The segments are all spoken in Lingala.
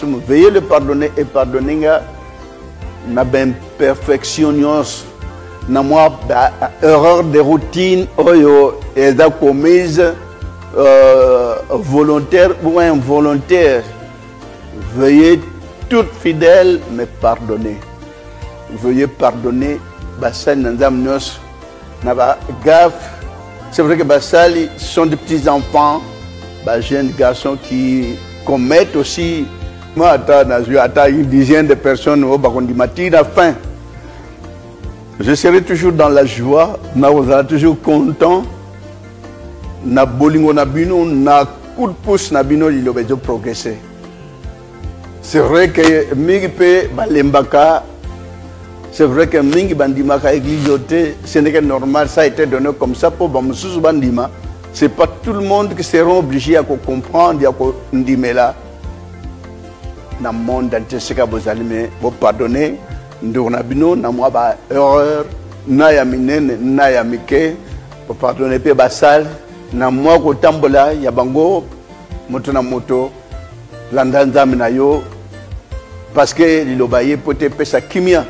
Veuillez le pardonner et pardonner na imperfection na moi erreur de routine oyo eza commise volontaire ou involontaire. Veuillez tout fidèle me pardonner. Veuillez pardonner basali nanzam nyos na ba gaffe. C'est vrai que basali sont des petits enfants, jeunes garçons qui commettent aussi. Moi, attends une dizaine de personnes au Bakondi Mati, la fin. Je serai toujours dans la joie, on sera toujours content. Na bolingo na bino, na coup de pouce na bino, il va progresser. C'est vrai que mingi pe balembaka, c'est vrai que mingi bandimaka églisoté, ce n'est que normal, ça a été donné comme ça pour Bamoussous bandima. C'est pas tout le monde qui seront obligés à comprendre, à ndimela. Dans le monde entier, c'est que vous allez vous pardonner. Nous avons une erreur, na ya minene, na ya mike, pour pardonner pe basal. Na moi ko tambola ya bango moto na moto landanza minayo parce que lilobaye pote pesa kimia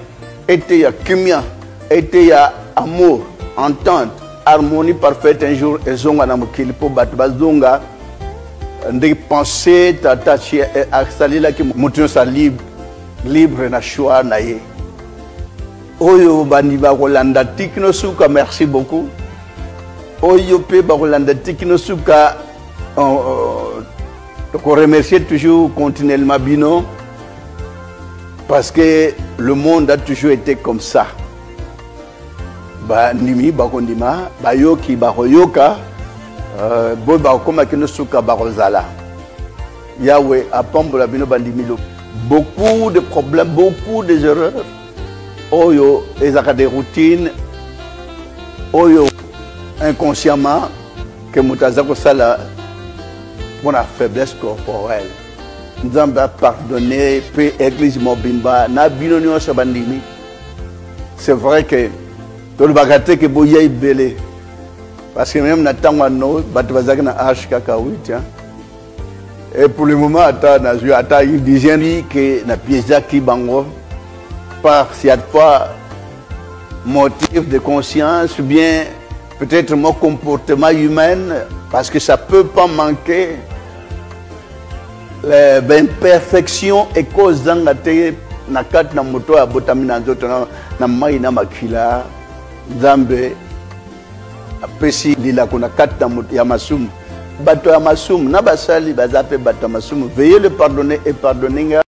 était ya kimia était ya amour, entente, harmonie parfaite un jour ezonga na mokili po bato bazonga de penser t'attacher à salila ki moto sa libre na choix na ye oyo bandi ba kolanda tikno suka. Merci beaucoup. Oyo pe ba kolanda tikno suka ko remercier toujours continuellement bino parce que le monde a toujours été comme ça. Ba nimi ba kondima ba yoki ba koyoka bo ba koma kino suka ba kozala Yahweh a pambola bino bandimilo. Beaucoup de problèmes, beaucoup de erreurs. Oyo ezaka des routines. Oyo inconsciemment que mutazako sala pour la faiblesse corporelle. Nous avons pardonné peu église mobimba na bino nyonso bandimi. C'est vrai que tout le bagate que boya ibele parce que même na tangwa no batu bazaki na arche kaka 8 hein. Et pour le moment attends une dizaine que na pièce qui bango par cette fois motif de conscience ou bien peut-être mon comportement humain parce que ça peut pas manquer l'imperfection et cause d'angate na kat na moto ya botamina nzoto na mai na makila Nzambe apesi lila kuna kat na moto ya masumu bato ya masumu na basali bazape bato ya masumu. Veuillez le pardonner et pardonner.